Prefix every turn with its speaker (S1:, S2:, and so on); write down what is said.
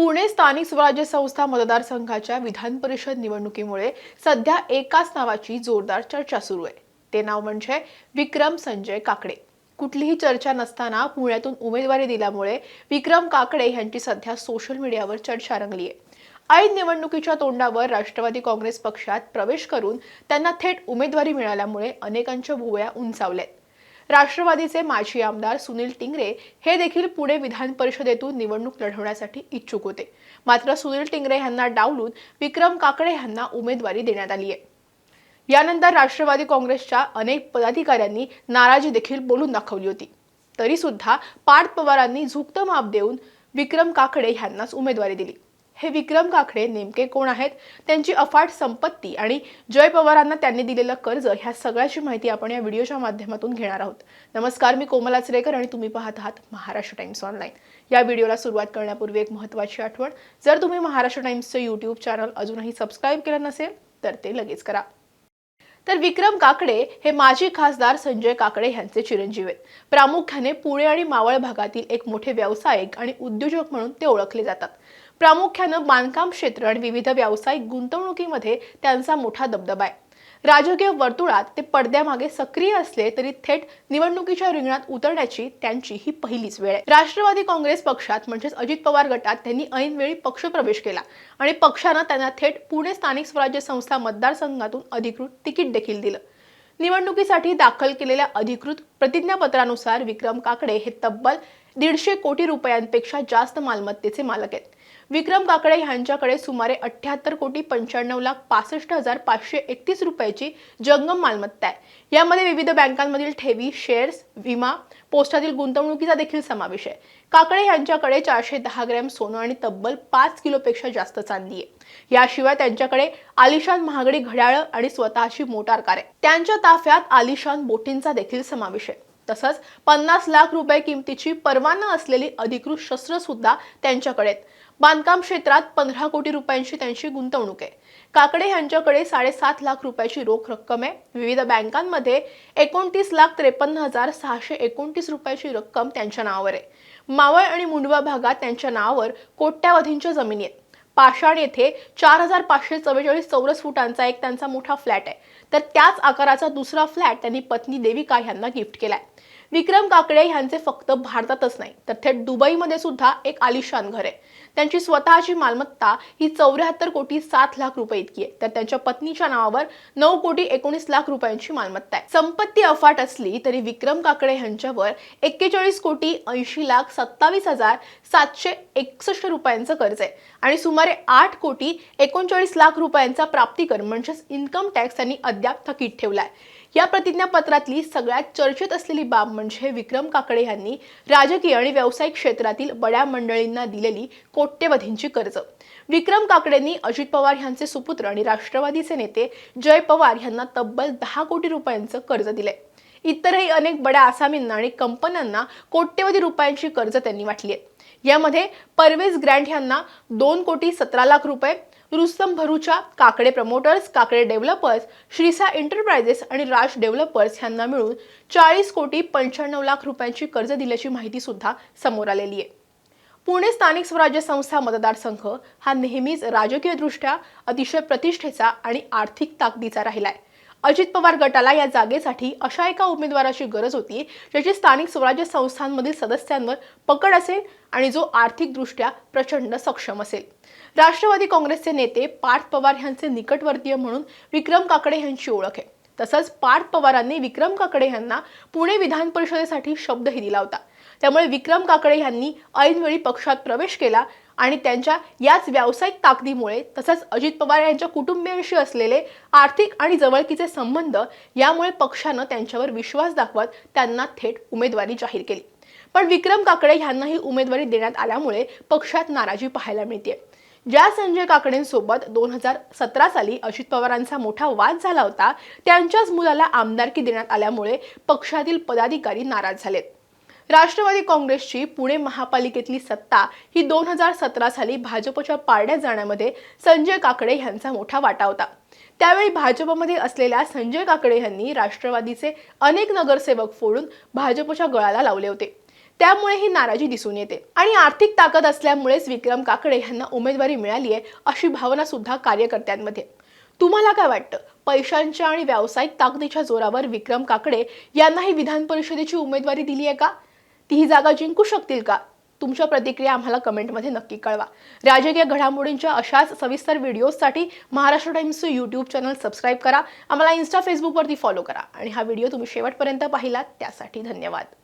S1: पुणे स्थानिक स्वराज्य संस्था मतदारसंघाच्या विधान परिषद निवडणुकीमुळे सध्या एकाच नावाची जोरदार चर्चा सुरू आहे। ते नाव म्हणजे विक्रम संजय काकडे। कुठलीही चर्चा नसताना पुण्यातून उमेदवारी दिल्यामुळे विक्रम काकडे यांची सध्या सोशल मीडियावर चर्चा रंगली आहे। ऐन निवडणुकीच्या तोंडावर राष्ट्रवादी काँग्रेस पक्षात प्रवेश करून त्यांना थेट उमेदवारी मिळाल्यामुळे अनेकांच्या भुवया उंचावल्यात। राष्ट्रवादीचे माजी आमदार सुनील टिंगरे हे देखील पुणे विधान परिषदेतून निवडणूक लढवण्यासाठी इच्छुक होते। मात्र सुनील टिंगरे यांना डावलून विक्रम काकडे यांना उमेदवारी देण्यात आली आहे। यानंतर राष्ट्रवादी काँग्रेसच्या अनेक पदाधिकाऱ्यांनी नाराजी देखील बोलून दाखवली होती। तरी सुद्धा पार्थ पवारांनी झुकतं माप देऊन विक्रम काकडे यांनाच उमेदवारी दिली। हे विक्रम काकडे नेमके कोण आहेत, त्यांची अफाट संपत्ती आणि जय पवारांना त्यांनी दिलेलं कर्ज ह्या सगळ्याची माहिती आपण या व्हिडिओच्या माध्यमातून घेणार आहोत। नमस्कार, मी कोमल आचरेकर आणि तुम्ही पाहत आहात महाराष्ट्र टाइम्स ऑनलाईन। या व्हिडिओला सुरुवात करण्यापूर्वी एक महत्त्वाची आठवण, जर तुम्ही महाराष्ट्र टाइम्सचे YouTube चॅनल अजूनही सबस्क्राइब केलं नसेल तर ते लगेच करा। तर विक्रम काकडे हे माजी खासदार संजय काकडे यांचे चिरंजीव आहेत। प्रामुख्याने पुणे आणि मावळ भागातील एक मोठे व्यावसायिक आणि उद्योजक म्हणून ते ओळखले जातात। प्रामुख्याने बांधकाम क्षेत्र आणि विविध व्यावसायिक गुंतवणुकीमध्ये त्यांचा मोठा दबदबा आहे। राजकीय वर्तुळात ते पडद्यामागे सक्रिय असले तरी थेट निवडणुकीच्या रिंगणात उतरण्याची त्यांची ही पहिलीच वेळ आहे। राष्ट्रवादी काँग्रेस पक्षात म्हणजेच अजित पवार गटात त्यांनी ऐनवेळी पक्षप्रवेश केला आणि पक्षाने त्यांना थेट पुणे स्थानिक स्वराज्य संस्था मतदारसंघातून अधिकृत तिकीट देखील दिलं। निवडणुकीसाठी दाखल केलेल्या अधिकृत प्रतिज्ञापत्रानुसार विक्रम काकडे हे तब्बल 150 कोटी रुपयांपेक्षा जास्त मालमत्तेचे मालक आहेत। विक्रम काकडे यांच्याकडे सुमारे 78,95,65,531 रुपयाची जंगम मालमत्ता आहे। यामध्ये विविध बँकांमधील ठेवी, शेअर्स, विमा, पोस्टातील गुंतवणुकीचा देखील समावेश आहे। काकडे यांच्याकडे 410 ग्रॅम सोनं आणि तब्बल 5 किलोपेक्षा जास्त चांदी आहे। याशिवाय त्यांच्याकडे आलिशान महागडी घड्याळ आणि स्वतःची मोटार कार आहे। त्यांच्या ताफ्यात आलिशान बोटींचा देखील समावेश आहे। तसंच 50 लाख रुपये किमतीची परवाना असलेली अधिकृत शस्त्र सुद्धा त्यांच्याकडे आहेत। बांधकाम क्षेत्रात 15 कोटी रुपयांची त्यांची गुंतवणूक आहे। काकडे यांच्याकडे 7.5 लाख रुपयाची रोख रक्कम आहे। विविध बँकांमध्ये 29,53,629 रुपयाची रक्कम त्यांच्या नावावर आहे। मावळ आणि मुंडवा भागात त्यांच्या नावावर कोट्यावधींच्या जमिनी आहेत। पाषाण येथे 4,544 चौरस फुटांचा एक त्यांचा मोठा फ्लॅट आहे, तर त्याच आकाराचा दुसरा फ्लॅट त्यांनी पत्नी देविका यांना गिफ्ट केलाय। विक्रम काकडे यांचे फक्त भारतातच नाही तर थेट दुबईमध्ये सुद्धा एक आलिशान घर आहे। त्यांची स्वतःची मालमत्ता ही 74 कोटी 7 लाख रुपये इतकी आहे, तर त्यांच्या पत्नीच्या नावावर 9 कोटी 19 लाख रुपयांची मालमत्ता आहे। संपत्ती अफाट असली तरी विक्रम काकडे यांच्यावर 41 कोटी 80,27,761 रुपयांचं कर्ज आहे आणि सुमारे 8 कोटी 39 लाख रुपयांचा प्राप्तिकर म्हणजेच इन्कम टॅक्स त्यांनी अद्याप थकीत ठेवलाय। या प्रतिज्ञापत्रातली सगळ्यात चर्चेत असलेली बाब म्हणजे विक्रम काकडे यांनी राजकीय आणि व्यावसायिक क्षेत्रातील बड्या मंडळींना दिलेली कोट्यवधींची कर्ज। विक्रम काकडेंनी अजित पवार यांचे सुपुत्र आणि राष्ट्रवादीचे नेते जय पवार यांना तब्बल 10 कोटी रुपयांचं कर्ज दिले। इतरही अनेक बड्या आसामींना आणि कंपन्यांना कोट्यवधी रुपयांची कर्ज त्यांनी वाटली आहेत। यामध्ये परवेज ग्रँट यांना 2 कोटी 17 लाख रुपये, Rustam Bharucha, Kakade promoters, Kakade developers, Shrisa enterprises आणि राज डेव्हलपर्स यांना मिळून 40 कोटी 95 लाख रुपयांची कर्ज दिल्याची माहिती सुद्धा समोर आलेली आहे। पुणे स्थानिक स्वराज्य संस्था मतदारसंघ हा नेहमीच राजकीयदृष्ट्या अतिशय प्रतिष्ठेचा आणि आर्थिक ताकदीचा राहिलाय। अजित पवार गटाला या जागेसाठी अशा एका उमेदवाराची गरज होती ज्याची स्थानिक स्वराज्य संस्थांमधील सदस्यांवर पकड असेल आणि जो आर्थिकदृष्ट्या प्रचंड सक्षम असेल। राष्ट्रवादी काँग्रेसचे नेते पार्थ पवार यांचे निकटवर्तीय म्हणून विक्रम काकडे यांची ओळख आहे। तसंच पार्थ पवारांनी विक्रम काकडे यांना पुणे विधान परिषदेसाठी शब्दही दिला होता। त्यामुळे विक्रम काकडे यांनी ऐनवेळी पक्षात प्रवेश केला आणि त्यांच्या याच व्यावसायिक ताकदीमुळे तसंच अजित पवार यांच्या कुटुंबियांशी असलेले आर्थिक आणि जवळकीचे संबंध यामुळे पक्षाने त्यांच्यावर विश्वास दाखवत त्यांना थेट उमेदवारी जाहीर केली। पण विक्रम काकडे यांना ही उमेदवारी देण्यात आल्यामुळे पक्षात नाराजी पाहायला मिळते। ज्या संजय काकडेंसोबत 2017 साली अजित पवारांचा मोठा वाद झाला होता, त्यांच्याच मुलाला आमदारकी देण्यात आल्यामुळे पक्षातील पदाधिकारी नाराज झालेत। राष्ट्रवादी काँग्रेसची पुणे महापालिकेतली सत्ता ही 2017 साली भाजपच्या पारड्यात जाण्यामध्ये संजय काकडे यांचा मोठा वाटा होता। त्यावेळी भाजपमध्ये असलेल्या संजय काकडे यांनी राष्ट्रवादीचे अनेक नगरसेवक फोडून भाजपच्या गळाला लावले होते। त्यामुळे ही नाराजी दिसून येते आणि आर्थिक ताकद असल्यामुळेच विक्रम काकडे यांना उमेदवारी मिळाली आहे अशी भावना सुद्धा कार्यकर्त्यांमध्ये. तुम्हाला काय वाटतं? पैशांच्या आणि व्यावसायिक ताकदीच्या जोरावर विक्रम काकडे यांनाही विधान परिषदेची उमेदवारी दिली आहे का? ती ही जागा जिंकू शकतील का? तुमच्या प्रतिक्रिया आम्हाला कमेंटमध्ये नक्की कळवा. राजकीय घडामोडींच्या अशाच सविस्तर व्हिडिओजसाठी महाराष्ट्र टाइम्सचं यूट्यूब चॅनल सबस्क्राईब करा. आम्हाला इन्स्टा फेसबुकवरती फॉलो करा आणि हा व्हिडिओ तुम्ही शेवटपर्यंत पाहिलात त्यासाठी धन्यवाद.